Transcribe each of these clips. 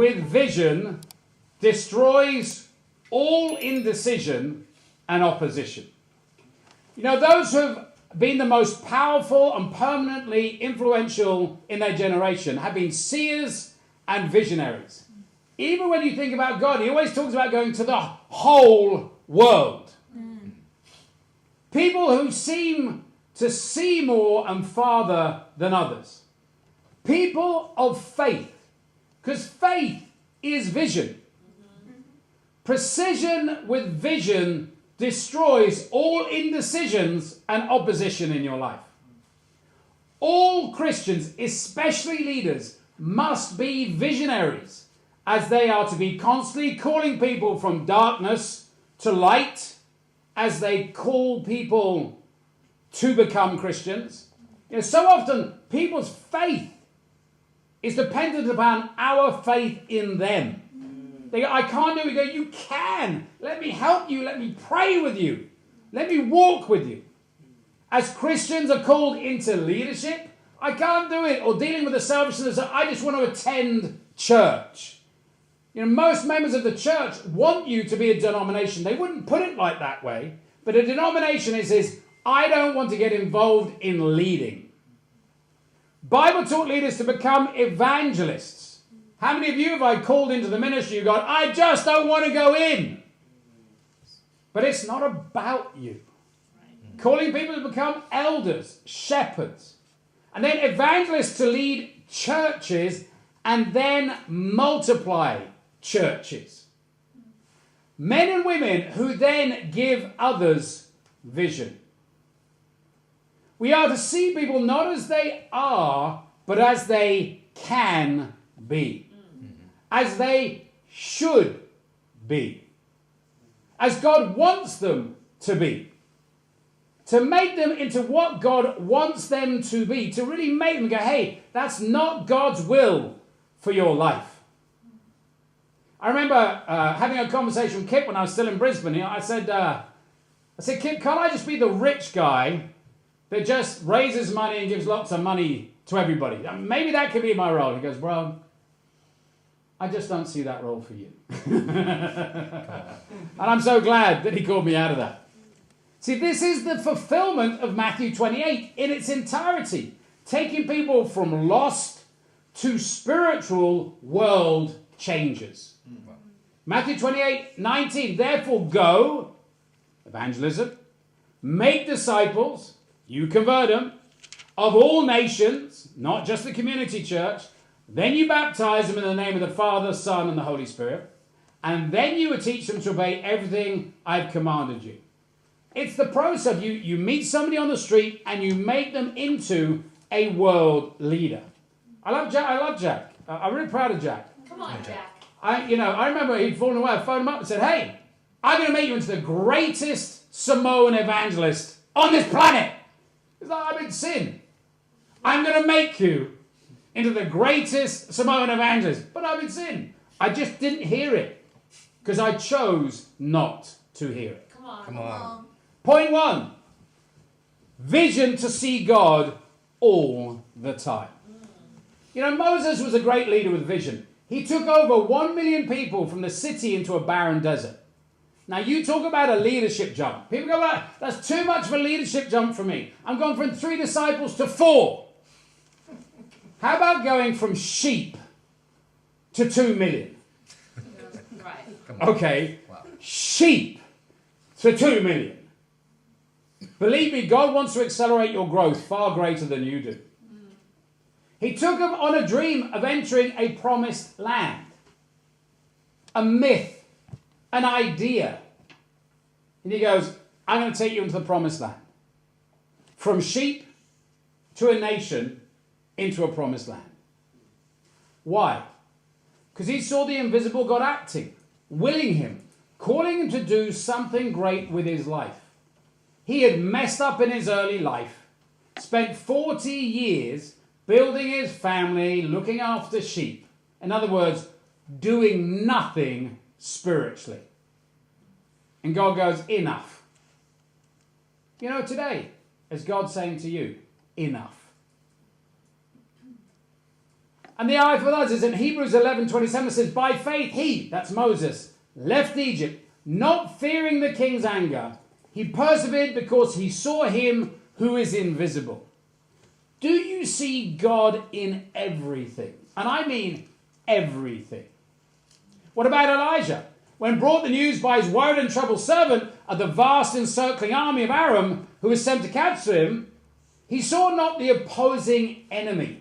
with vision destroys all indecision and opposition. You know, those who have been the most powerful and permanently influential in their generation have been seers and visionaries. Even when you think about God, he always talks about going to the whole world. People who seem to see more and farther than others. People of faith, because faith is vision. Precision with vision destroys all indecisions and opposition in your life. All Christians, especially leaders, must be visionaries, as they are to be constantly calling people from darkness to light, as they call people to become Christians. You know, so often people's faith is dependent upon our faith in them. They go, I can't do it. We go, you can. Let me help you. Let me pray with you. Let me walk with you. As Christians are called into leadership, I can't do it. Or dealing with the selfishness, I just want to attend church. You know, most members of the church want you to be a denomination. They wouldn't put it like that way. But a denomination is I don't want to get involved in leading. Bible taught leaders to become evangelists. How many of you have I called into the ministry? You go, I just don't want to go in. But it's not about you. Calling people to become elders, shepherds, and then evangelists to lead churches and then multiply churches. Men and women who then give others vision. We are to see people not as they are, but as they can be. As they should be. As God wants them to be. To make them into what God wants them to be. To really make them go, hey, that's not God's will for your life. I remember having a conversation with Kip when I was still in Brisbane. You know, I said, Kip, can't I just be the rich guy that just raises money and gives lots of money to everybody? Maybe that could be my role. He goes, well, I just don't see that role for you. And I'm so glad that he called me out of that. See, this is the fulfillment of Matthew 28 in its entirety. Taking people from lost to spiritual world changers. Matthew 28:19. Therefore go, evangelism, make disciples, you convert them, of all nations, not just the community church. Then you baptize them in the name of the Father, Son, and the Holy Spirit. And then you would teach them to obey everything I've commanded you. It's the process. You meet somebody on the street and you make them into a world leader. I love Jack. I'm really proud of Jack. Come on, Jack. I remember he'd fallen away. I phoned him up and said, hey, I'm going to make you into the greatest Samoan evangelist on this planet. He's like, I'm in sin. I'm going to make you into the greatest Samoan evangelist. But I'm in sin. I just didn't hear it because I chose not to hear it. Come on. Point 1. Vision to see God all the time. You know, Moses was a great leader with vision. He took over 1 million people from the city into a barren desert. Now, you talk about a leadership jump. People go, well, that's too much of a leadership jump for me. I'm going from 3 disciples to 4. How about going from sheep to 2 million? Right. Okay, wow. Sheep to 2 million. Believe me, God wants to accelerate your growth far greater than you do. He took them on a dream of entering a promised land. A myth. An idea. And he goes, I'm going to take you into the promised land. From sheep to a nation into a promised land. Why? Because he saw the invisible God acting, willing him, calling him to do something great with his life. He had messed up in his early life, spent 40 years building his family, looking after sheep. In other words, doing nothing spiritually. And God goes, enough. You know, today, is God saying to you, enough. And the eye for the others is in Hebrews 11:27 says, by faith he, that's Moses, left Egypt, not fearing the king's anger. He persevered because he saw him who is invisible. Do you see God in everything? And I mean everything. What about Elijah? When brought the news by his worried and troubled servant of the vast encircling army of Aram who was sent to capture him, he saw not the opposing enemy,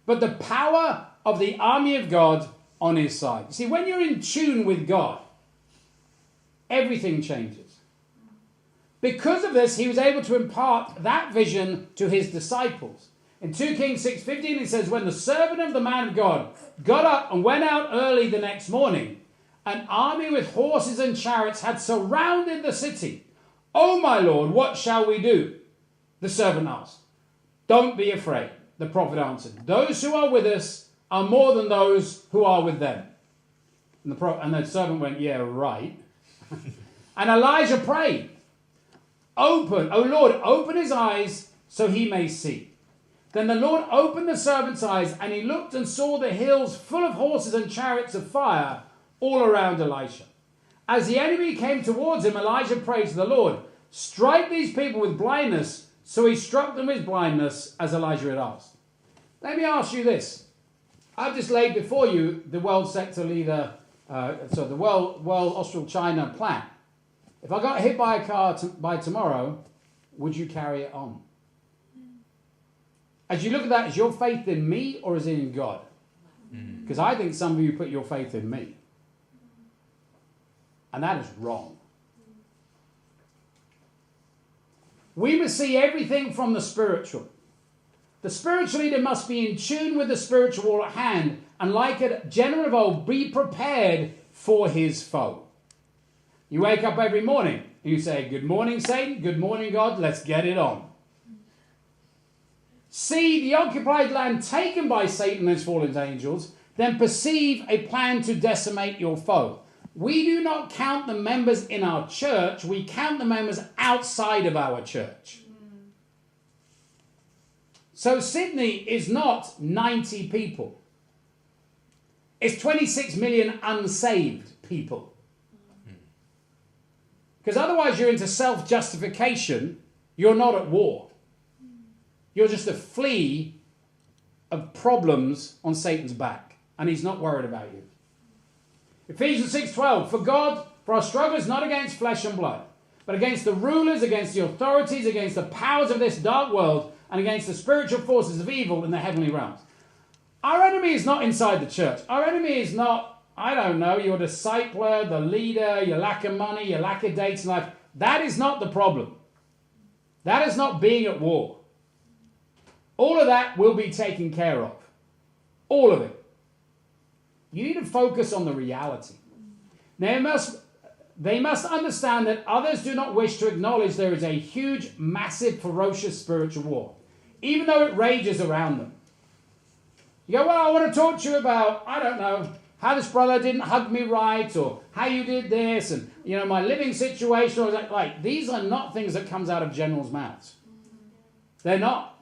but the power of the army of God on his side. You see, when you're in tune with God, everything changes. Because of this, he was able to impart that vision to his disciples. In 2 Kings 6:15, it says, when the servant of the man of God got up and went out early the next morning, an army with horses and chariots had surrounded the city. Oh, my Lord, what shall we do? The servant asked. Don't be afraid, the prophet answered. Those who are with us are more than those who are with them. And the servant went, yeah, right. And Elijah prayed, open, O Lord, open his eyes so he may see. Then the Lord opened the servant's eyes, and he looked and saw the hills full of horses and chariots of fire all around Elisha. As the enemy came towards him, Elijah prayed to the Lord, strike these people with blindness. So he struck them with blindness, as Elijah had asked. Let me ask you this. I've just laid before you the world sector leader, the world Austral-China plan. If I got hit by a car by tomorrow, would you carry it on? As you look at that, is your faith in me or is it in God? Because I think some of you put your faith in me. And that is wrong. We must see everything from the spiritual. The spiritual leader must be in tune with the spiritual at hand, and like a general of old, be prepared for his foe. You wake up every morning and you say, good morning, Satan. Good morning, God. Let's get it on. See the occupied land taken by Satan and his fallen angels, then perceive a plan to decimate your foe. We do not count the members in our church. We count the members outside of our church. So Sydney is not 90 people. It's 26 million unsaved people. Because otherwise you're into self-justification. You're not at war. You're just a flea of problems on Satan's back. And he's not worried about you. Ephesians 6:12, for our struggle is not against flesh and blood, but against the rulers, against the authorities, against the powers of this dark world, and against the spiritual forces of evil in the heavenly realms. Our enemy is not inside the church. Our enemy is not, I don't know, your discipler, the leader, your lack of money, your lack of dates in life. That is not the problem. That is not being at war. All of that will be taken care of. All of it. You need to focus on the reality. They must understand that others do not wish to acknowledge there is a huge, massive, ferocious spiritual war, even though it rages around them. You go, well, I want to talk to you about, I don't know, how this brother didn't hug me right, or how you did this, and, you know, my living situation, or like, these are not things that comes out of generals' mouths. They're not.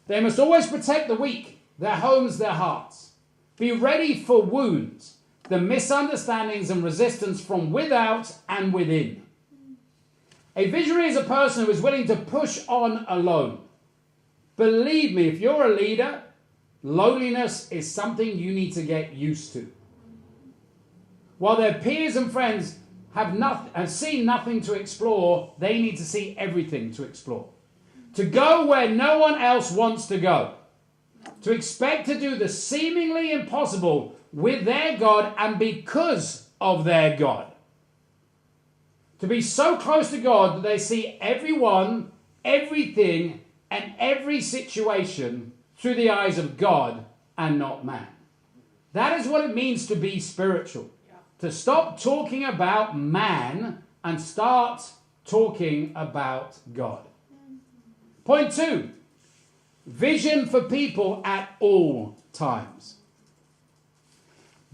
They must always protect the weak, their homes, their hearts. Be ready for wounds, the misunderstandings and resistance from without and within. A visionary is a person who is willing to push on alone. Believe me, if you're a leader, loneliness is something you need to get used to. While their peers and friends have seen nothing to explore, they need to see everything to explore. To go where no one else wants to go. To expect to do the seemingly impossible with their God and because of their God. To be so close to God that they see everyone, everything, and every situation through the eyes of God and not man. That is what it means to be spiritual. To stop talking about man and start talking about God. Point 2. Vision for people at all times.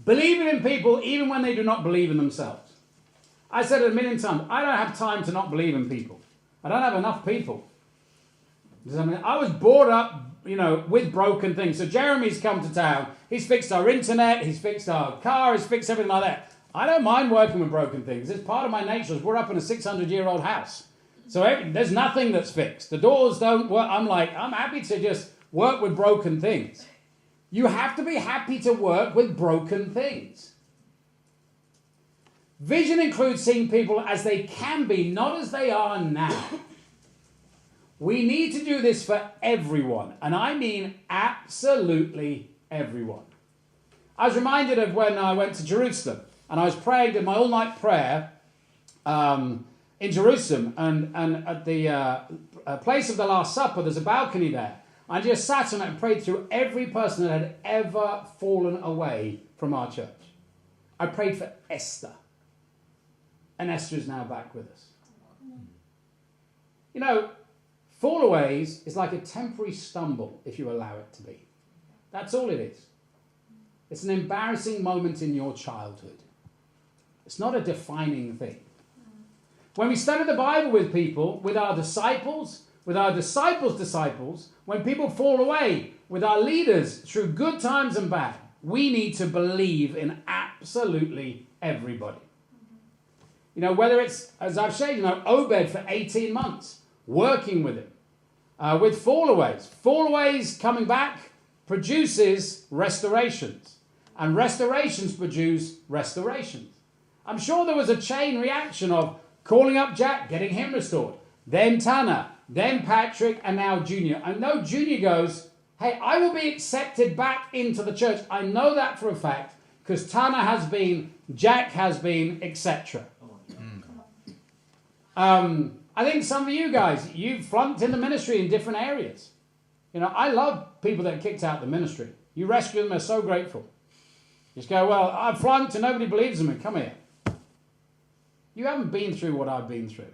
Believing in people even when they do not believe in themselves. I said it a million times, I don't have time to not believe in people. I don't have enough people. I was brought up with broken things. So Jeremy's come to town. He's fixed our internet. He's fixed our car. He's fixed everything like that. I don't mind working with broken things. It's part of my nature. We're up in a 600-year-old house. So there's nothing that's fixed. The doors don't work. I'm happy to just work with broken things. You have to be happy to work with broken things. Vision includes seeing people as they can be, not as they are now. We need to do this for everyone, and I mean absolutely everyone. I was reminded of when I went to Jerusalem, and I was praying, did my all-night prayer in Jerusalem, and at the place of the Last Supper, there's a balcony there. I just sat on it and prayed through every person that had ever fallen away from our church. I prayed for Esther, and Esther is now back with us. Fallaways is like a temporary stumble if you allow it to be. That's all it is. It's an embarrassing moment in your childhood. It's not a defining thing. When we study the Bible with people, with our disciples' disciples, when people fall away, with our leaders through good times and bad, we need to believe in absolutely everybody. Whether it's, as I've said, Obed for 18 months, working with him. With fallaways. Fallaways coming back produces restorations. And restorations produce restorations. I'm sure there was a chain reaction of calling up Jack, getting him restored. Then Tanner, then Patrick, and now Junior. I know Junior goes, hey, I will be accepted back into the church. I know that for a fact because Tanner has been, Jack has been, etc. I think some of you guys, you've flunked in the ministry in different areas. I love people that kicked out the ministry. You rescue them, they're so grateful. You just go, well, I've flunked and nobody believes in me. Come here. You haven't been through what I've been through.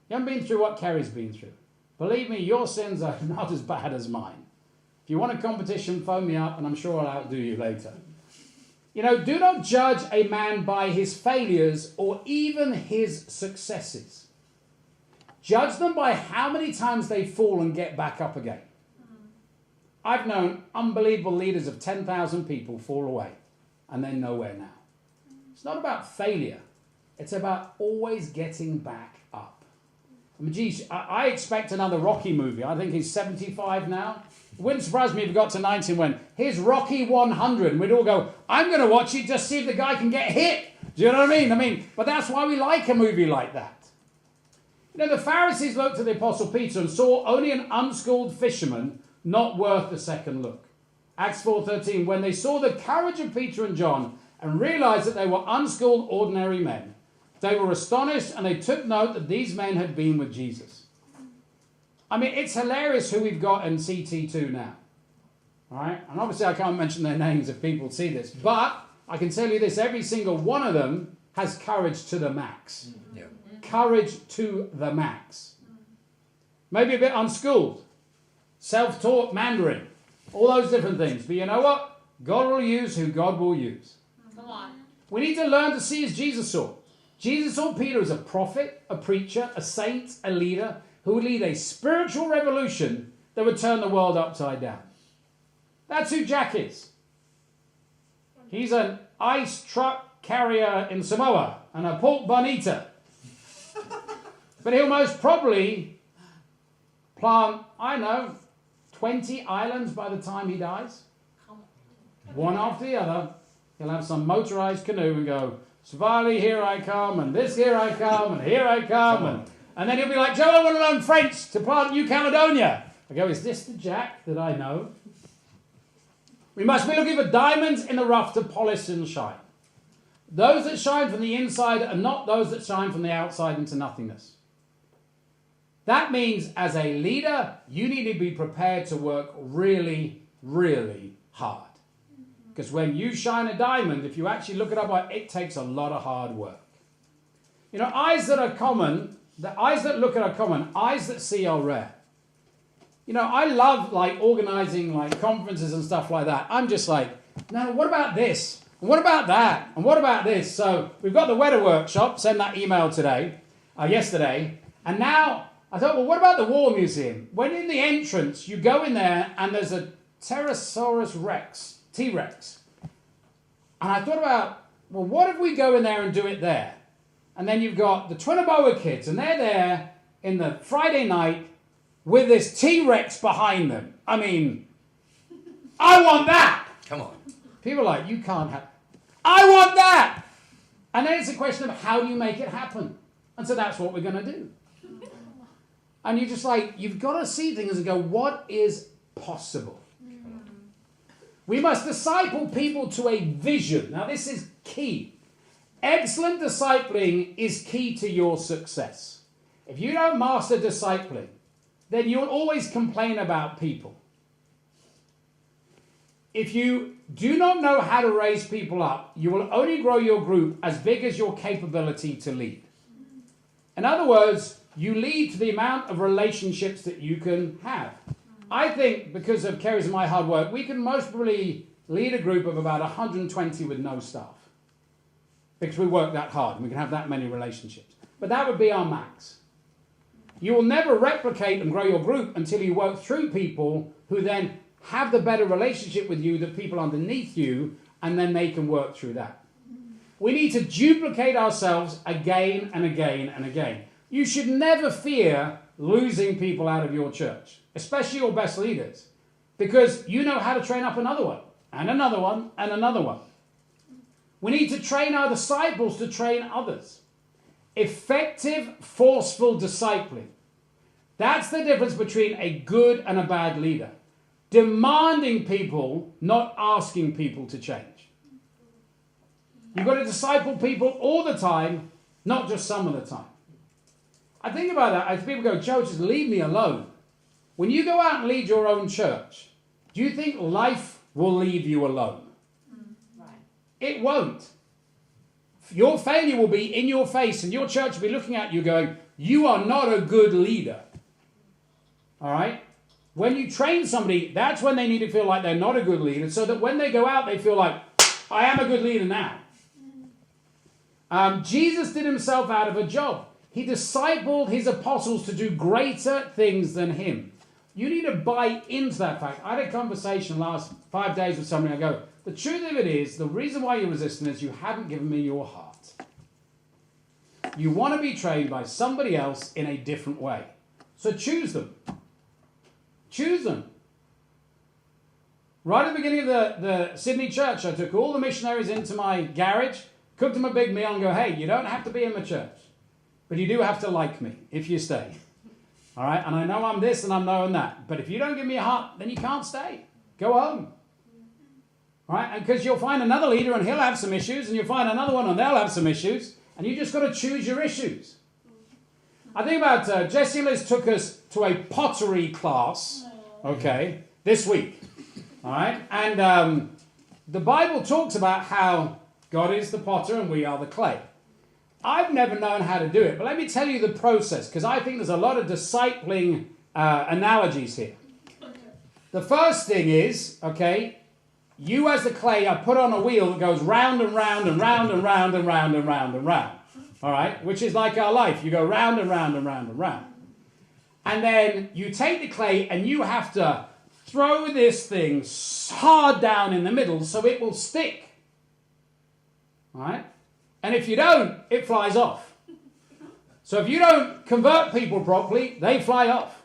You haven't been through what Kerry's been through. Believe me, your sins are not as bad as mine. If you want a competition, phone me up and I'm sure I'll outdo you later. Do not judge a man by his failures or even his successes. Judge them by how many times they fall and get back up again. I've known unbelievable leaders of 10,000 people fall away and they're nowhere now. It's not about failure. It's about always getting back up. I expect another Rocky movie. I think he's 75 now. It wouldn't surprise me if he got to 90 and went, here's Rocky 100. And we'd all go, I'm going to watch it just see if the guy can get hit. Do you know what I mean? But that's why we like a movie like that. The Pharisees looked at the Apostle Peter and saw only an unschooled fisherman, not worth a second look. Acts 4:13, when they saw the courage of Peter and John and realized that they were unschooled, ordinary men, they were astonished and they took note that these men had been with Jesus. It's hilarious who we've got in CT2 now. All right? And obviously I can't mention their names if people see this, but I can tell you this, every single one of them has courage to the max. Yeah. Courage to the max. Maybe a bit unschooled. Self-taught Mandarin. All those different things. But you know what? God will use who God will use. Come on. We need to learn to see as Jesus saw. Jesus saw Peter as a prophet, a preacher, a saint, a leader who would lead a spiritual revolution that would turn the world upside down. That's who Jack is. He's an ice truck carrier in Samoa and a pork bun eater. But he'll most probably plant, 20 islands by the time he dies. One after the other. He'll have some motorized canoe and go, Savali, here I come, and this here I come, and here I come. And then he'll be like, Joe, I want to learn French to plant New Caledonia. I go, is this the Jack that I know? We must be looking for diamonds in the rough to polish and shine. Those that shine from the inside are not those that shine from the outside into nothingness. That means as a leader, you need to be prepared to work really, really hard. Because when you shine a diamond, if you actually look it up, it takes a lot of hard work. Eyes that are common, the eyes that look at are common, eyes that see are rare. I love organizing conferences and stuff like that. I'm just now what about this? And what about that? And what about this? So we've got the weather workshop, send that email yesterday. And now I thought, well, what about the War Museum? When in the entrance, you go in there and there's a Pterosaurus Rex, T-Rex. And I thought about, well, what if we go in there and do it there? And then you've got the Twinaboa kids, and they're there in the Friday night with this T-Rex behind them. I mean, I want that. Come on. People are like, you can't have... I want that! And then it's a question of how do you make it happen? And so that's what we're going to do. And you're just like, you've got to see things and go, what is possible? We must disciple people to a vision. Now, this is key. Excellent discipling is key to your success. If you don't master discipling, then you'll always complain about people. If you do not know how to raise people up, you will only grow your group as big as your capability to lead. In other words, you lead to the amount of relationships that you can have. I think because of Kerry's and my hard work, we can most probably lead a group of about 120 with no staff. Because we work that hard and we can have that many relationships. But that would be our max. You will never replicate and grow your group until you work through people who then have the better relationship with you, the people underneath you, and then they can work through that. We need to duplicate ourselves again and again and again. You should never fear losing people out of your church, especially your best leaders, because you know how to train up another one, and another one, and another one. We need to train our disciples to train others. Effective, forceful discipling. That's the difference between a good and a bad leader. Demanding people, not asking people to change. You've got to disciple people all the time, not just some of the time. I think about that as people go, Joe, just leave me alone. When you go out and lead your own church, do you think life will leave you alone? Right. It won't. Your failure will be in your face, and your church will be looking at you going, you are not a good leader. All right? When you train somebody, that's when they need to feel like they're not a good leader, so that when they go out, they feel like, I am a good leader now. Jesus did himself out of a job. He discipled his apostles to do greater things than him. You need to buy into that fact. I had a conversation last 5 days with somebody. I go, the truth of it is, the reason why you're resisting is you haven't given me your heart. You want to be trained by somebody else in a different way. So choose them. Choose them. Right at the beginning of the Sydney church, I took all the missionaries into my garage, cooked them a big meal and go, hey, you don't have to be in my church, but you do have to like me if you stay. All right? And I know I'm this and I'm knowing that. But if you don't give me a heart, then you can't stay. Go home. All right? And because you'll find another leader and he'll have some issues, and you'll find another one and they'll have some issues, and you just got to choose your issues. I think about Jesse Liz took us to a pottery class, okay, this week. All right? And the Bible talks about how God is the potter and we are the clay. I've never known how to do it, but let me tell you the process, because I think there's a lot of discipling analogies here. The first thing is, okay, you as the clay are put on a wheel that goes round and round and round and round and round and round and round. All right, which is like our life. You go round and round and round and round. And then you take the clay and you have to throw this thing hard down in the middle so it will stick. All right? And if you don't, it flies off. So if you don't convert people properly, they fly off.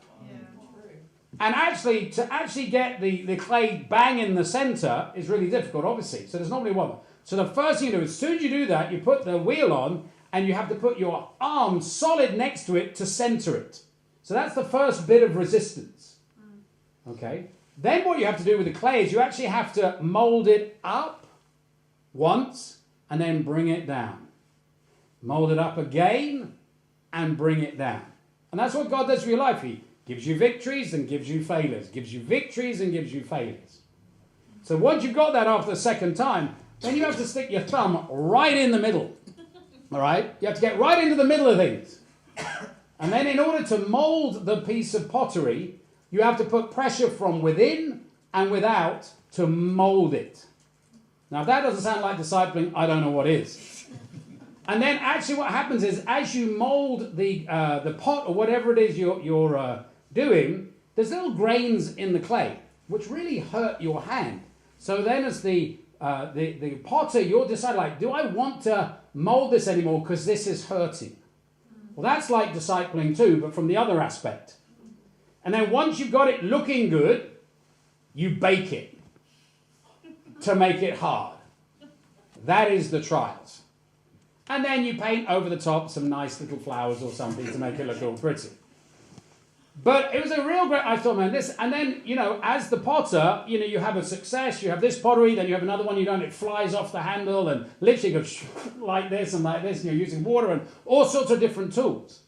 And actually, to actually get the clay bang in the center is really difficult, obviously. So there's normally one. So the first thing you do, as soon as you do that, you put the wheel on, and you have to put your arm solid next to it to center it. So that's the first bit of resistance. Okay? Then what you have to do with the clay is you actually have to mold it up once and then bring it down. Mold it up again and bring it down. And that's what God does for your life. He gives you victories and gives you failures. Gives you victories and gives you failures. So once you've got that after the second time, then you have to stick your thumb right in the middle. All right? You have to get right into the middle of things. And then in order to mold the piece of pottery, you have to put pressure from within and without to mold it. Now, if that doesn't sound like discipling, I don't know what is. And then actually what happens is as you mold the pot or whatever it is you're doing, there's little grains in the clay which really hurt your hand. So then as the potter, you'll decide, like, do I want to mold this anymore because this is hurting? Well, that's like discipling too, but from the other aspect. And then once you've got it looking good, you bake it to make it hard. That is the trials. And then you paint over the top some nice little flowers or something to make it look all pretty. But it was a real great, I thought, man, this, and then, as the potter, you have a success, you have this pottery, then you have another one, it flies off the handle and literally goes like this, and you're using water and all sorts of different tools.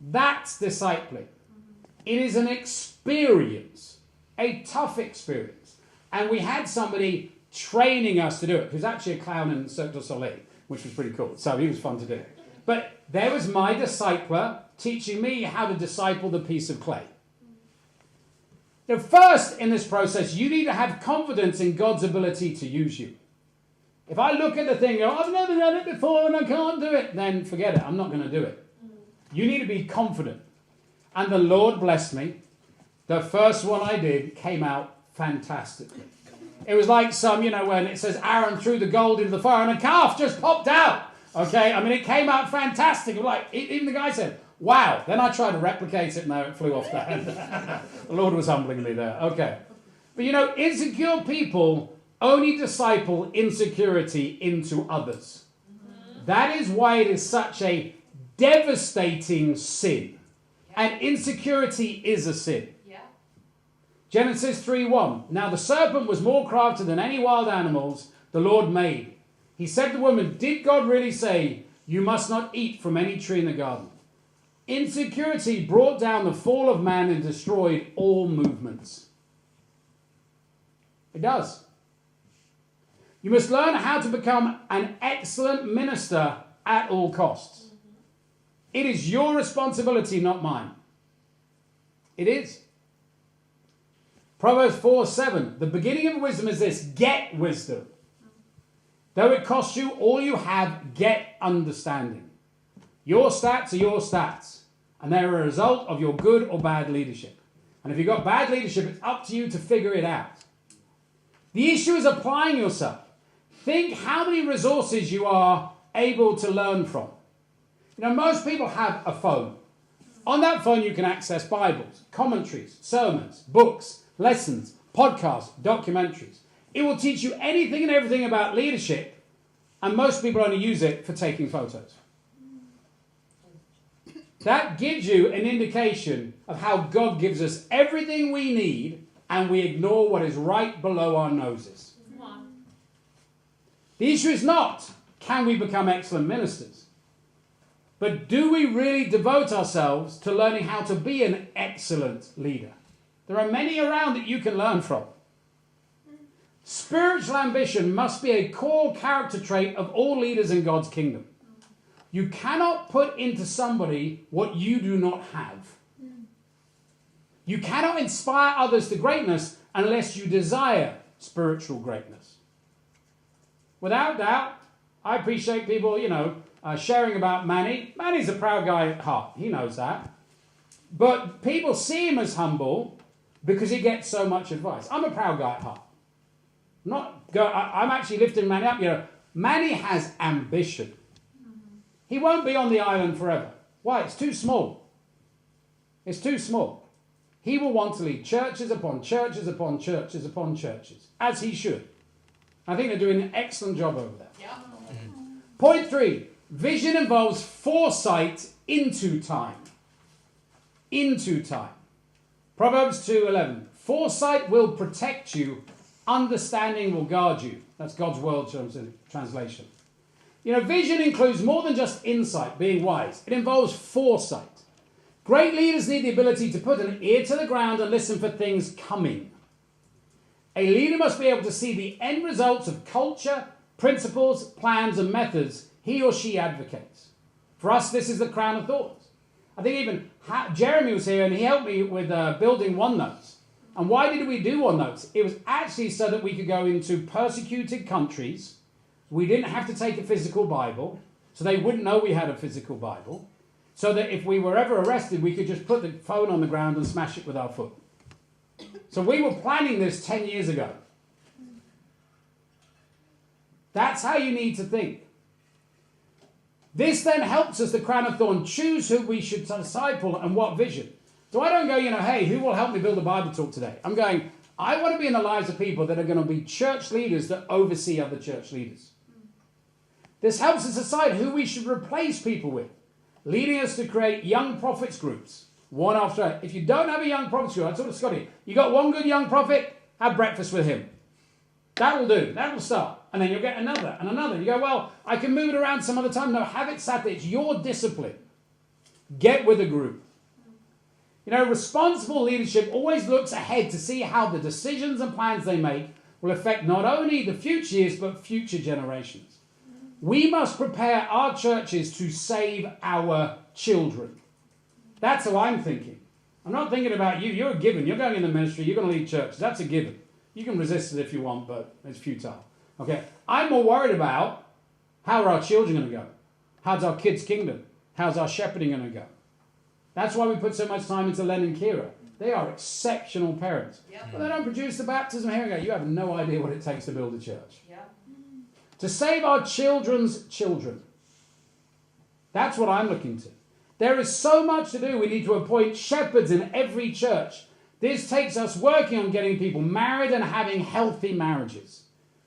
That's discipling. It is an experience, a tough experience. And we had somebody training us to do it, who's actually a clown in Cirque du Soleil, which was pretty cool. So he was fun to do. But there was my discipler teaching me how to disciple the piece of clay. Now, first in this process, you need to have confidence in God's ability to use you. If I look at the thing and go, I've never done it before and I can't do it, then forget it. I'm not going to do it. You need to be confident. And the Lord blessed me. The first one I did came out fantastically. It was like when it says Aaron threw the gold into the fire and a calf just popped out. Okay, I mean, it came out fantastic. Like, even the guy said, wow. Then I tried to replicate it. No, it flew off the hand. The Lord was humbling me there. Okay. But insecure people only disciple insecurity into others. That is why it is such a devastating sin. And insecurity is a sin. Yeah. Genesis 3:1. Now the serpent was more crafty than any wild animals the Lord made. He said to the woman, did God really say, you must not eat from any tree in the garden? Insecurity brought down the fall of man and destroyed all movements. It does. You must learn how to become an excellent minister at all costs. It is your responsibility, not mine. It is. Proverbs 4:7. The beginning of wisdom is this: get wisdom. Though it costs you all you have, get understanding. Your stats are your stats, and they're a result of your good or bad leadership. And if you've got bad leadership, it's up to you to figure it out. The issue is applying yourself. Think how many resources you are able to learn from. Most people have a phone. On that phone, you can access Bibles, commentaries, sermons, books, lessons, podcasts, documentaries. It will teach you anything and everything about leadership, and most people only use it for taking photos. That gives you an indication of how God gives us everything we need, and we ignore what is right below our noses. The issue is not, can we become excellent ministers? But do we really devote ourselves to learning how to be an excellent leader? There are many around that you can learn from. Spiritual ambition must be a core character trait of all leaders in God's kingdom. You cannot put into somebody what you do not have. You cannot inspire others to greatness unless you desire spiritual greatness. Without doubt, I appreciate people, sharing about Manny. Manny's a proud guy at heart. He knows that. But people see him as humble because he gets so much advice. I'm a proud guy at heart. I'm actually lifting Manny up. Manny has ambition. He won't be on the island forever. Why? It's too small. It's too small. He will want to lead churches upon churches upon churches upon churches, as he should. I think they're doing an excellent job over there. Yeah. Point 3. Vision involves foresight into time. Into time. Proverbs 2:11. Foresight will protect you. Understanding will guard you. That's God's World Translation. Vision includes more than just insight, being wise. It involves foresight. Great leaders need the ability to put an ear to the ground and listen for things coming. A leader must be able to see the end results of culture, principles, plans, and methods he or she advocates. For us, this is the crown of thorns. I think even Jeremy was here and he helped me with building OneNotes. And why did we do OneNotes? It was actually so that we could go into persecuted countries. We didn't have to take a physical Bible. so they wouldn't know we had a physical Bible, so that if we were ever arrested, we could just put the phone on the ground and smash it with our foot. So we were planning this 10 years ago. That's how you need to think. This then helps us, the Crown of Thorns, choose who we should disciple and what vision. So I don't go, hey, who will help me build a Bible talk today? I'm going, I want to be in the lives of people that are going to be church leaders that oversee other church leaders. This helps us decide who we should replace people with, leading us to create young prophets groups, one after another. If you don't have a young prophets group, I told Scotty, you got one good young prophet, have breakfast with him. That will do. That will start. And then you'll get another and another. You go, well, I can move it around some other time. No, have it sat there. It's your discipline. Get with a group. Responsible leadership always looks ahead to see how the decisions and plans they make will affect not only the future years, but future generations. We must prepare our churches to save our children. That's how I'm thinking. I'm not thinking about you. You're a given. You're going in the ministry. You're going to lead churches. That's a given. You can resist it if you want, but it's futile. Okay? I'm more worried about how are our children going to go? How's our kids' kingdom? How's our shepherding going to go? That's why we put so much time into Len and Kira. They are exceptional parents. Yep. But they don't produce the baptism. Here we go. You have no idea what it takes to build a church. Yep. To save our children's children. That's what I'm looking to. There is so much to do. We need to appoint shepherds in every church. This takes us working on getting people married and having healthy marriages.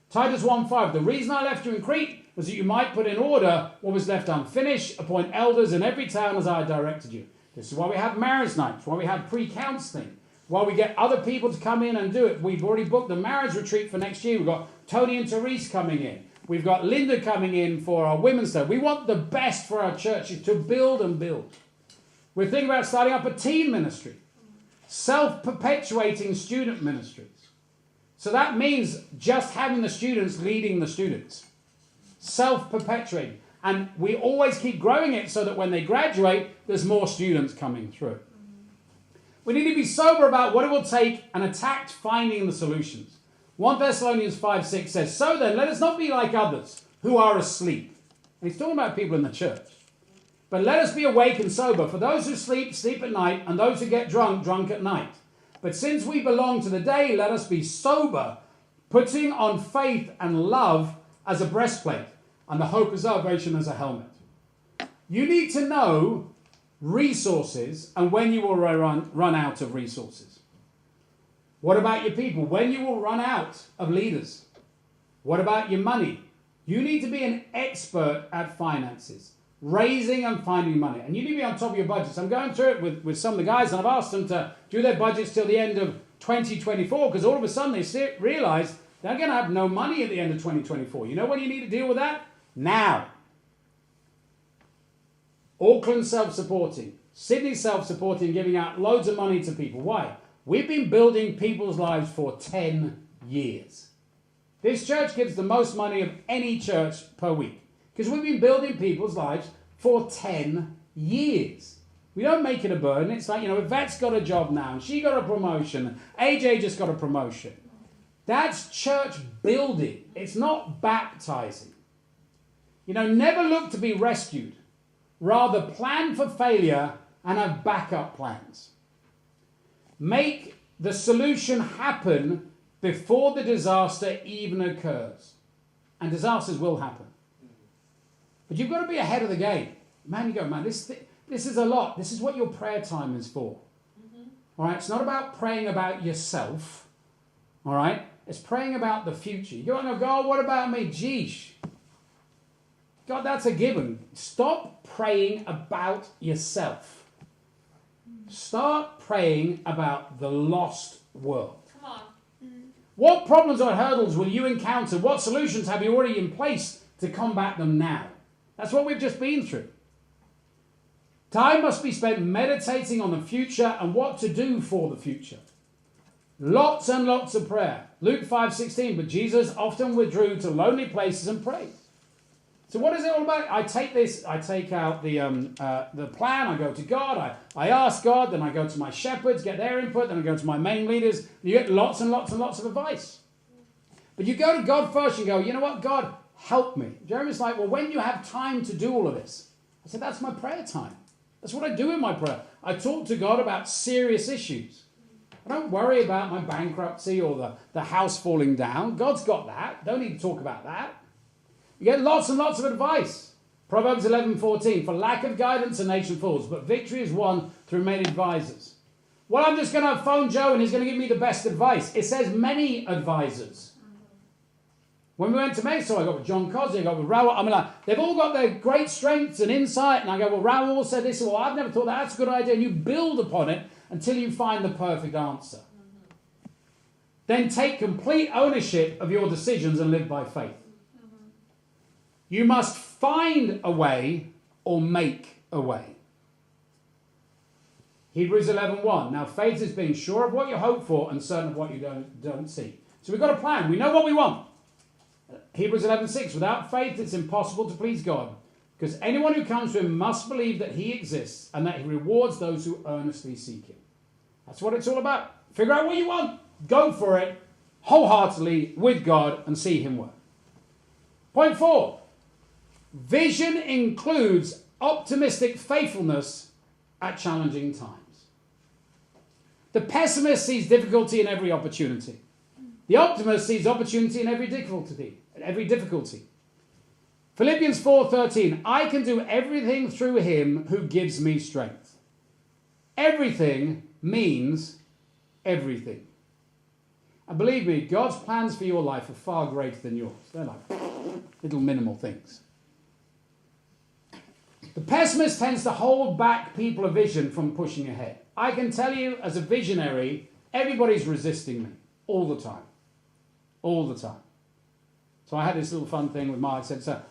Titus 1:5. The reason I left you in Crete was that you might put in order what was left unfinished, appoint elders in every town as I directed you. This is why we have marriage nights, why we have pre-counseling, why we get other people to come in and do it. We've already booked the marriage retreat for next year. We've got Tony and Therese coming in. We've got Linda coming in for our women's day. We want the best for our churches to build and build. We're thinking about starting up a teen ministry, self-perpetuating student ministries. So that means just having the students leading the students, self-perpetuating. And we always keep growing it so that when they graduate, there's more students coming through. We need to be sober about what it will take and attack finding the solutions. 1 Thessalonians 5:6 says, so then, let us not be like others who are asleep. And he's talking about people in the church. But let us be awake and sober. For those who sleep, sleep at night, and those who get drunk, drunk at night. But since we belong to the day, let us be sober, putting on faith and love as a breastplate, and the hope of salvation as a helmet. You need to know resources and when you will run out of resources. What about your people? When you will run out of leaders. What about your money? You need to be an expert at finances, raising and finding money. And you need to be on top of your budgets. I'm going through it with some of the guys, and I've asked them to do their budgets till the end of 2024, because all of a sudden they realize they're going to have no money at the end of 2024. You know when you need to deal with that? Now. Auckland self-supporting. Sydney self-supporting, giving out loads of money to people. Why? We've been building people's lives for 10 years. This church gives the most money of any church per week. Because we've been building people's lives for 10 years. We don't make it a burden. It's like, Yvette's got a job now, and she got a promotion. AJ just got a promotion. That's church building. It's not baptizing. Never look to be rescued. Rather plan for failure and have backup plans. Make the solution happen before the disaster even occurs. And disasters will happen. But you've got to be ahead of the game. Man, you go, man, this is a lot. This is what your prayer time is for. Mm-hmm. All right? It's not about praying about yourself. All right? It's praying about the future. You go, God, what about me? Geesh. God, that's a given. Stop praying about yourself. Start praying about the lost world. Come on. What problems or hurdles will you encounter? What solutions have you already in place to combat them now? That's what we've just been through. Time must be spent meditating on the future and what to do for the future. Lots and lots of prayer. Luke 5:16, but Jesus often withdrew to lonely places and prayed. So what is it all about? I take out the plan, I go to God, I ask God, then I go to my shepherds, get their input, then I go to my main leaders, and you get lots and lots and lots of advice. But you go to God first and go, you know what, God, help me. Jeremy's like, well, when you have time to do all of this? I said, that's my prayer time. That's what I do in my prayer. I talk to God about serious issues. I don't worry about my bankruptcy or the house falling down. God's got that. Don't need to talk about that. You get lots and lots of advice. Proverbs 11:14, for lack of guidance a nation falls, but victory is won through many advisors. Well, I'm just going to phone Joe and he's going to give me the best advice. It says many advisors. When we went to Mexico, I got with John Cosby, I got with Raul. I mean, like, they've all got their great strengths and insight. And I go, well, Raul said this. Well, I've never thought that's a good idea. And you build upon it until you find the perfect answer. Then take complete ownership of your decisions and live by faith. You must find a way or make a way. Hebrews 11:1. Now, faith is being sure of what you hope for and certain of what you don't see. So we've got a plan. We know what we want. Hebrews 11:6. Without faith, it's impossible to please God, because anyone who comes to him must believe that he exists and that he rewards those who earnestly seek him. That's what it's all about. Figure out what you want. Go for it wholeheartedly with God and see him work. Point 4. Vision includes optimistic faithfulness at challenging times. The pessimist sees difficulty in every opportunity. The optimist sees opportunity in every difficulty. Philippians 4:13, I can do everything through him who gives me strength. Everything means everything. And believe me, God's plans for your life are far greater than yours. They're like little minimal things. The pessimist tends to hold back people of vision from pushing ahead. I can tell you, as a visionary, everybody's resisting me all the time. All the time. So I had this little fun thing with Mark. I said, so,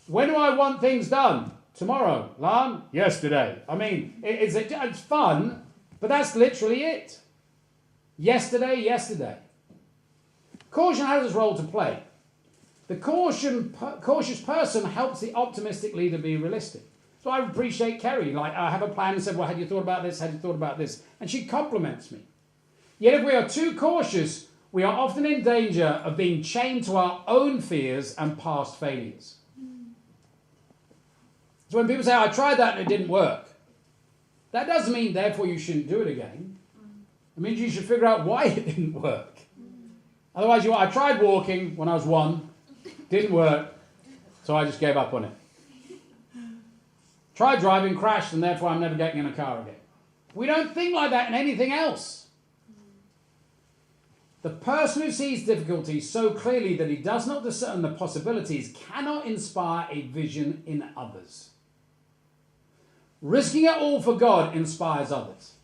when do I want things done? Tomorrow. Lan? Yesterday. I mean, it's fun, but that's literally it. Yesterday. Caution has its role to play. The cautious person helps the optimistic leader be realistic. So I appreciate Kerry. Like, I have a plan and said, well, had you thought about this? Had you thought about this? And she compliments me. Yet if we are too cautious, we are often in danger of being chained to our own fears and past failures. So when people say, I tried that and it didn't work, that doesn't mean, therefore, you shouldn't do it again. It means you should figure out why it didn't work. Otherwise, I tried walking when I was 1, didn't work, so I just gave up on it. Tried driving, crashed, and therefore I'm never getting in a car again. We don't think like that in anything else. The person who sees difficulty so clearly that he does not discern the possibilities cannot inspire a vision in others. Risking it all for God inspires others.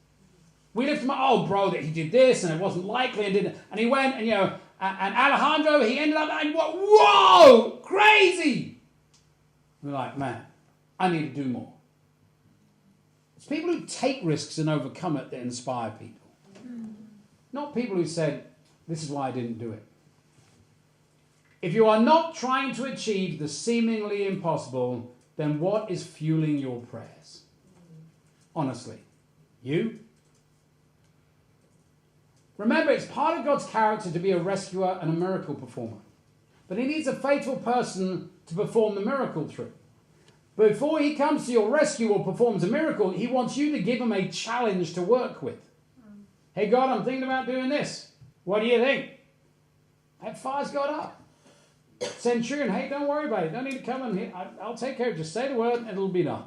We lift him up, oh, bro, that he did this and it wasn't likely and he went and, and Alejandro, he ended up, and what? Whoa, crazy. We're like, man, I need to do more. It's people who take risks and overcome it that inspire people. Not people who said, this is why I didn't do it. If you are not trying to achieve the seemingly impossible, then what is fueling your prayers? Honestly, you? Remember, it's part of God's character to be a rescuer and a miracle performer. But he needs a faithful person to perform the miracle through. Before he comes to your rescue or performs a miracle, he wants you to give him a challenge to work with. Hey, God, I'm thinking about doing this. What do you think? That fire's got up. Centurion, hey, don't worry about it. Don't need to come in here. I'll take care of it. Just say the word and it'll be done.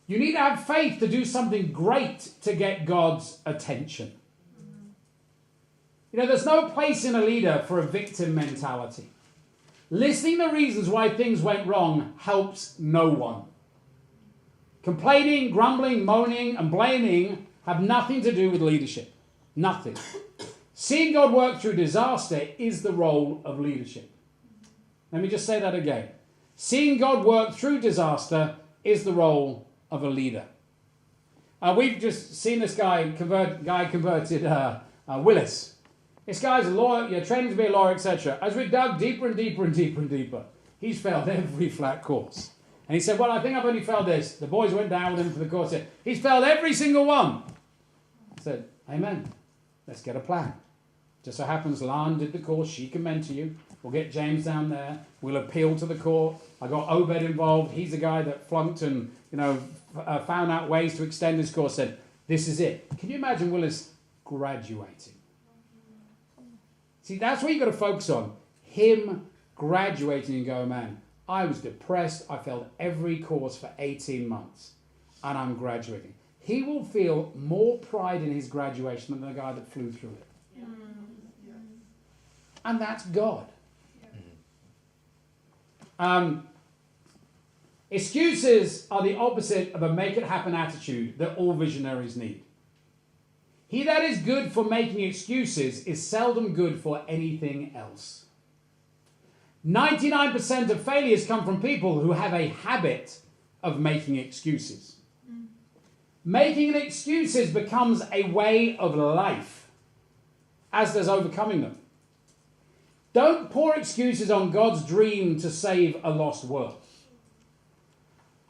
You need to have faith to do something great to get God's attention. There's no place in a leader for a victim mentality. Listing the reasons why things went wrong helps no one. Complaining, grumbling, moaning, and blaming have nothing to do with leadership. Nothing. Seeing God work through disaster is the role of leadership. Let me just say that again. Seeing God work through disaster is the role of a leader. We've just seen this guy converted Willis. This guy's a lawyer, training to be a lawyer, etc. As we dug deeper and deeper and deeper and deeper, he's failed every flat course. And he said, well, I think I've only failed this. The boys went down with him for the course. He's failed every single one. I said, amen. Let's get a plan. Just so happens Lan did the course. She can mentor you. We'll get James down there. We'll appeal to the court. I got Obed involved. He's the guy that flunked and, found out ways to extend his course. Said, this is it. Can you imagine Willis graduating? See, that's what you've got to focus on. Him graduating and go, man, I was depressed. I failed every course for 18 months. And I'm graduating. He will feel more pride in his graduation than the guy that flew through it. Yeah. And that's God. Excuses are the opposite of a make-it-happen attitude that all visionaries need. He that is good for making excuses is seldom good for anything else. 99% of failures come from people who have a habit of making excuses. Making excuses becomes a way of life, as does overcoming them. Don't pour excuses on God's dream to save a lost world.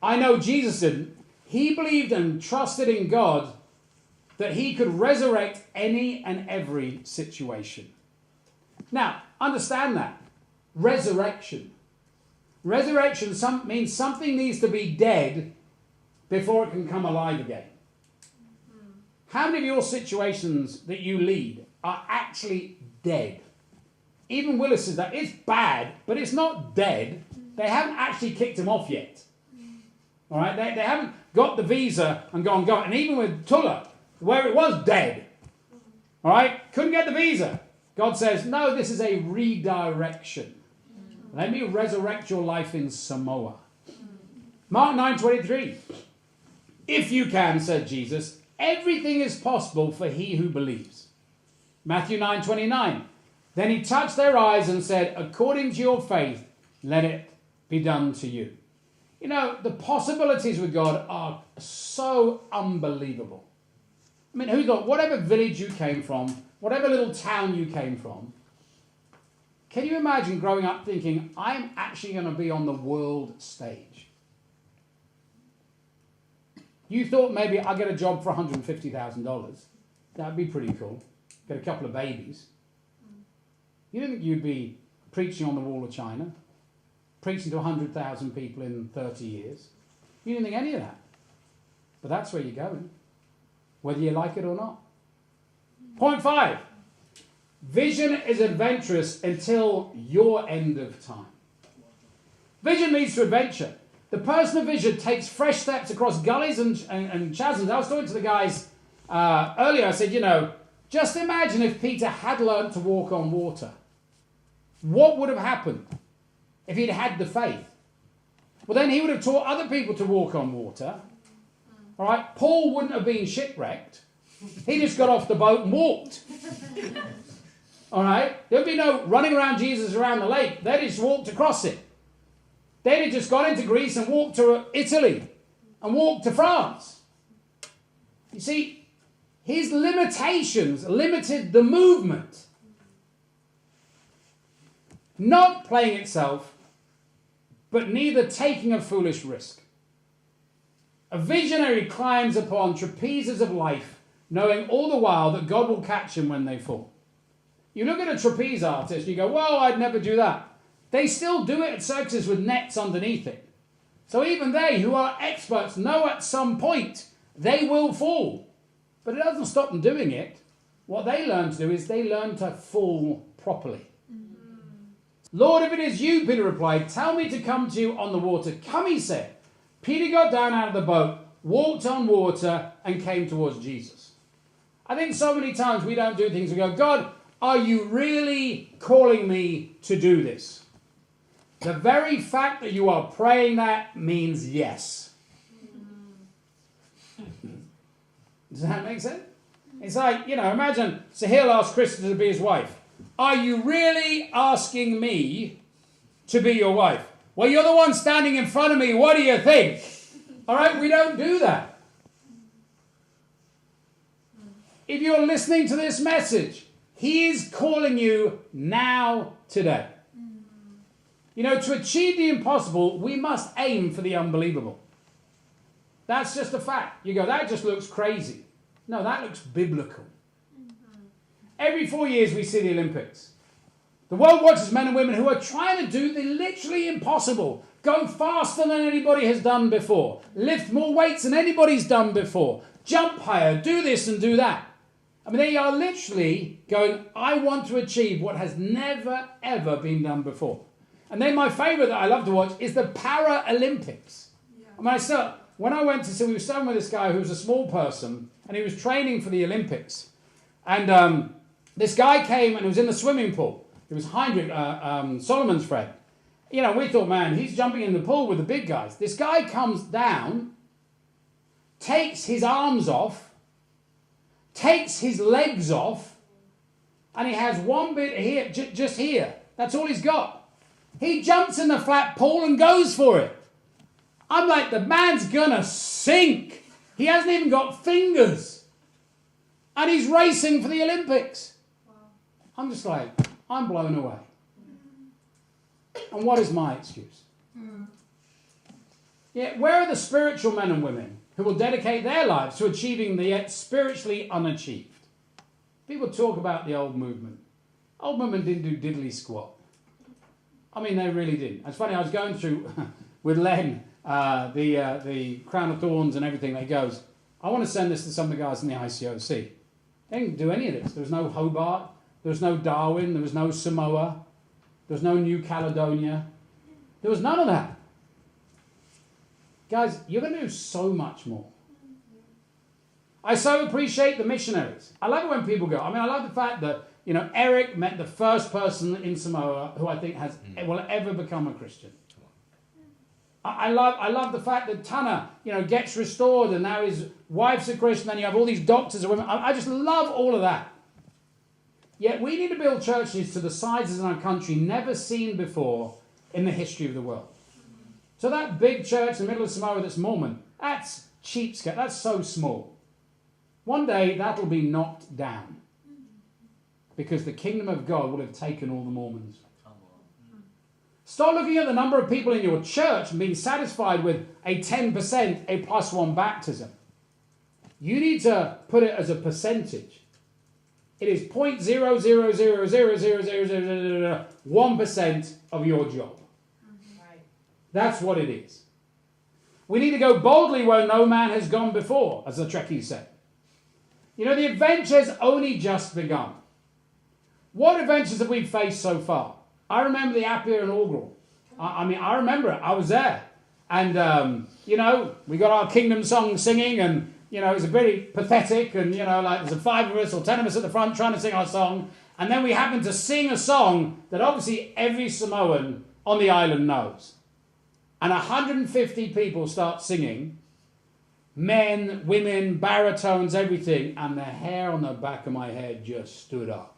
I know Jesus didn't. He believed and trusted in God that he could resurrect any and every situation. Now, understand that. Resurrection. Resurrection means something needs to be dead before it can come alive again. How many of your situations that you lead are actually dead? Even Willis says that it's bad, but it's not dead. They haven't actually kicked him off yet. All right, they haven't got the visa and gone. And even with Tulla, where it was dead, all right, couldn't get the visa. God says, no, this is a redirection. Let me resurrect your life in Samoa. Mark 9:23. If you can, said Jesus, everything is possible for he who believes. Matthew 9:29. Then he touched their eyes and said, according to your faith, let it be done to you. You know, the possibilities with God are so unbelievable. I mean, who thought, whatever village you came from, whatever little town you came from, can you imagine growing up thinking, I'm actually going to be on the world stage? You thought maybe I'll get a job for $150,000. That'd be pretty cool. Get a couple of babies. You didn't think you'd be preaching on the wall of China, preaching to 100,000 people in 30 years. You didn't think any of that. But that's where you're going, whether you like it or not. Point 5. Vision is adventurous until your end of time. Vision leads to adventure. The person of vision takes fresh steps across gullies and chasms. I was talking to the guys earlier. I said, just imagine if Peter had learned to walk on water. What would have happened if he'd had the faith? Well, then he would have taught other people to walk on water. All right? Paul wouldn't have been shipwrecked. He just got off the boat and walked. All right? There'd be no running around Jesus around the lake. They just walked across it. They'd have just gone into Greece and walked to Italy and walked to France. You see, his limitations limited the movement. Not playing itself, but neither taking a foolish risk. A visionary climbs upon trapezes of life, knowing all the while that God will catch him when they fall. You look at a trapeze artist and you go, well, I'd never do that. They still do it at circuses with nets underneath it. So even they who are experts know at some point they will fall. But it doesn't stop them doing it. What they learn to do is they learn to fall properly. Lord, if it is you, Peter replied, tell me to come to you on the water. Come, he said. Peter got down out of the boat, walked on water, and came towards Jesus. I think so many times we don't do things. We go, God, are you really calling me to do this? The very fact that you are praying that means yes. Does that make sense? It's like, imagine Sahil asked Krista to be his wife. Are you really asking me to be your wife? Well, you're the one standing in front of me. What do you think? All right, we don't do that. If you're listening to this message, he is calling you now, today. To achieve the impossible, we must aim for the unbelievable. That's just a fact. You go, that just looks crazy. No, that looks biblical. Every 4 years we see the Olympics. The world watches men and women who are trying to do the literally impossible. Go faster than anybody has done before. Lift more weights than anybody's done before. Jump higher. Do this and do that. I mean, they are literally going, I want to achieve what has never, ever been done before. And then my favourite that I love to watch is the Paralympics. Yeah. I mean, when I went to see, we were staying with this guy who was a small person, and he was training for the Olympics. And this guy came and was in the swimming pool. It was Heinrich, Solomon's friend. You know, we thought, man, he's jumping in the pool with the big guys. This guy comes down, takes his arms off, takes his legs off, and he has one bit here, just here. That's all he's got. He jumps in the flat pool and goes for it. I'm like, the man's gonna sink. He hasn't even got fingers. And he's racing for the Olympics. Wow. I'm just like, I'm blown away. And what is my excuse? Yeah, where are the spiritual men and women who will dedicate their lives to achieving the yet spiritually unachieved? People talk about the old movement. Old movement didn't do diddly squat. I mean, they really didn't. It's funny, I was going through with Len, the Crown of Thorns and everything. He goes, I want to send this to some of the guys in the ICOC. They didn't do any of this. There was no Hobart. There was no Darwin. There was no Samoa. There was no New Caledonia. There was none of that. Guys, you're going to do so much more. I so appreciate the missionaries. I love it when people go. I mean, I love the fact that, you know, Eric met the first person in Samoa who I think will ever become a Christian. I love the fact that Tana, you know, gets restored and now his wife's a Christian and you have all these doctors and women. I just love all of that. Yet we need to build churches to the sizes in our country never seen before in the history of the world. So that big church in the middle of Samoa that's Mormon, that's cheapskate, that's so small. One day that'll be knocked down because the kingdom of God will have taken all the Mormons. Start looking at the number of people in your church and being satisfied with a 10%, a +1 baptism. You need to put it as a percentage. It is 0.000000001% of your job. Right. That's what it is. We need to go boldly where no man has gone before, as the Trekkies said. You know, the adventure's only just begun. What adventures have we faced so far? I remember the Apia inaugural. I remember it. I was there. And, you know, we got our kingdom song singing and, you know, it was very pathetic and, you know, like there's 5 of us or 10 of us at the front trying to sing our song. And then we happened to sing a song that obviously every Samoan on the island knows. And 150 people start singing. Men, women, baritones, everything. And the hair on the back of my head just stood up.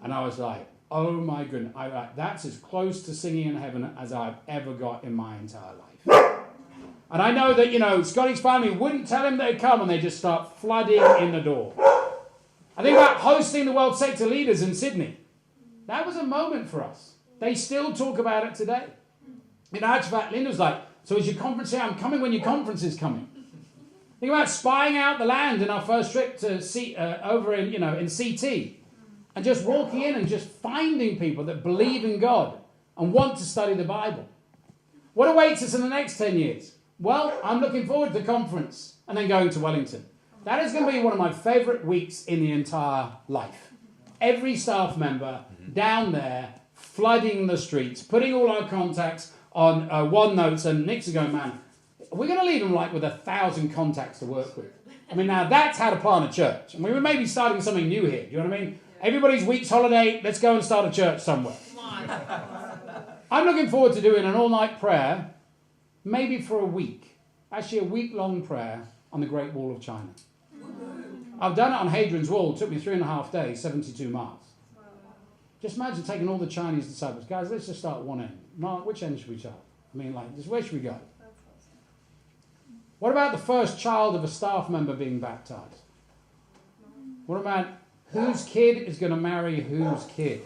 And I was like, oh my goodness. That's as close to singing in heaven as I've ever got in my entire life. And I know that, you know, Scotty's family wouldn't tell him they'd come and they just start flooding in the door. I think about hosting the World Sector Leaders in Sydney. That was a moment for us. They still talk about it today. In actual fact, Linda was like, so is your conference here? I'm coming when your conference is coming. Think about spying out the land in our first trip to over in, you know, in CT. And just walking in and just finding people that believe in God and want to study the Bible. What awaits us in the next 10 years? Well, I'm looking forward to the conference and then going to Wellington. That is going to be one of my favourite weeks in the entire life. Every staff member down there flooding the streets, putting all our contacts on OneNotes, and Nick's going, man, we're going to leave them like with 1,000 contacts to work with. I mean, now that's how to plant a church. And we were maybe starting something new here. Do you know what I mean? Everybody's week's holiday, let's go and start a church somewhere. I'm looking forward to doing an all-night prayer, maybe for a week. Actually, a week-long prayer on the Great Wall of China. I've done it on Hadrian's Wall. It took me 3.5 days, 72 miles. Just imagine taking all the Chinese disciples. Guys, let's just start at one end. Mark, which end should we start? I mean, like, where should we go? What about the first child of a staff member being baptized? What about whose kid is going to marry whose kid?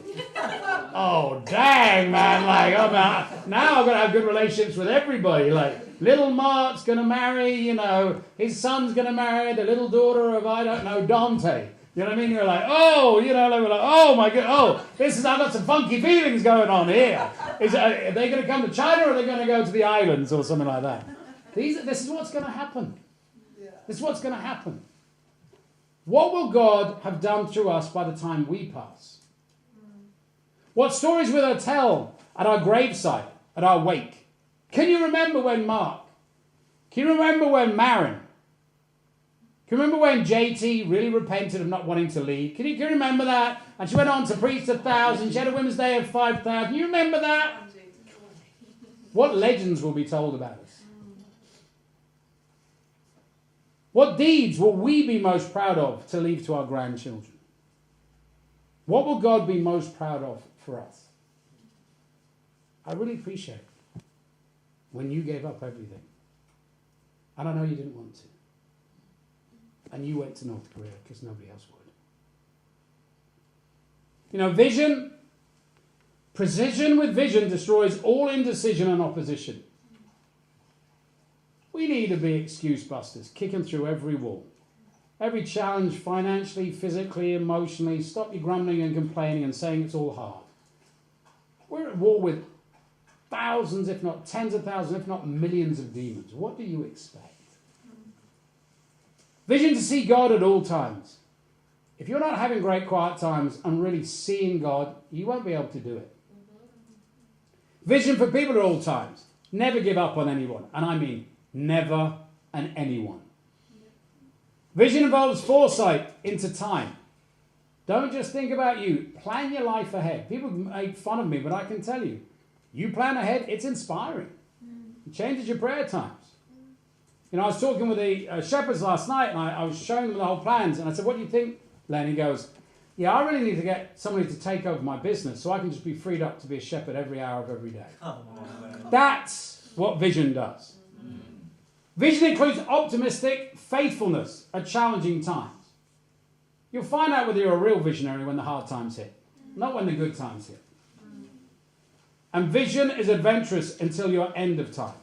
Oh, dang, man. Like, oh, man. Now I'm going to have good relationships with everybody. Like, little Mark's going to marry, you know, his son's going to marry the little daughter of, I don't know, Dante. You know what I mean? You're like, oh, you know, they were like, oh my God, oh, I've got some funky feelings going on here. Are they going to come to China or are they going to go to the islands or something like that? This is what's going to happen. This is what's going to happen. What will God have done through us by the time we pass? What stories will I tell at our graveside, at our wake? Can you remember when Mark? Can you remember when Marin? Can you remember when JT really repented of not wanting to lead? Can you remember that? And she went on to preach to 1,000. She had a Women's Day of 5,000. You remember that? What legends will be told about us? What deeds will we be most proud of to leave to our grandchildren? What will God be most proud of for us? I really appreciate it when you gave up everything. And I know you didn't want to. And you went to North Korea because nobody else would. You know, precision with vision destroys all indecision and opposition. We need to be excuse busters, kicking through every wall. Every challenge, financially, physically, emotionally. Stop your grumbling and complaining and saying it's all hard. We're at war with thousands, if not tens of thousands, if not millions of demons. What do you expect? Vision to see God at all times. If you're not having great quiet times and really seeing God, you won't be able to do it. Vision for people at all times. Never give up on anyone. And I mean never and anyone. Vision involves foresight into time. Don't just think about you. Plan your life ahead. People make fun of me, but I can tell you, you plan ahead, it's inspiring. It changes your prayer times. You know, I was talking with the shepherds last night, and I was showing them the whole plans, and I said, what do you think, Len? He goes, yeah, I really need to get somebody to take over my business so I can just be freed up to be a shepherd every hour of every day. That's what vision does. Vision includes optimistic faithfulness at challenging times. You'll find out whether you're a real visionary when the hard times hit, not when the good times hit. And vision is adventurous until your end of time.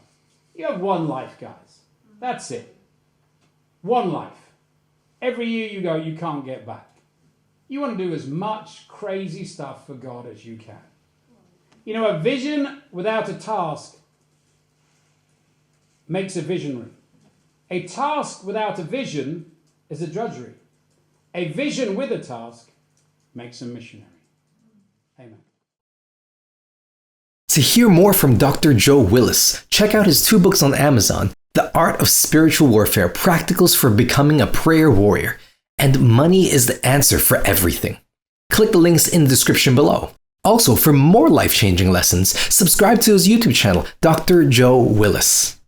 You have one life, guys. That's it. One life. Every year you go, you can't get back. You want to do as much crazy stuff for God as you can. You know, a vision without a task makes a visionary. A task without a vision is a drudgery. A vision with a task makes a missionary. Amen. To hear more from Dr. Joe Willis, check out his 2 books on Amazon, The Art of Spiritual Warfare, Practicals for Becoming a Prayer Warrior, and Money is the Answer for Everything. Click the links in the description below. Also, for more life-changing lessons, subscribe to his YouTube channel, Dr. Joe Willis.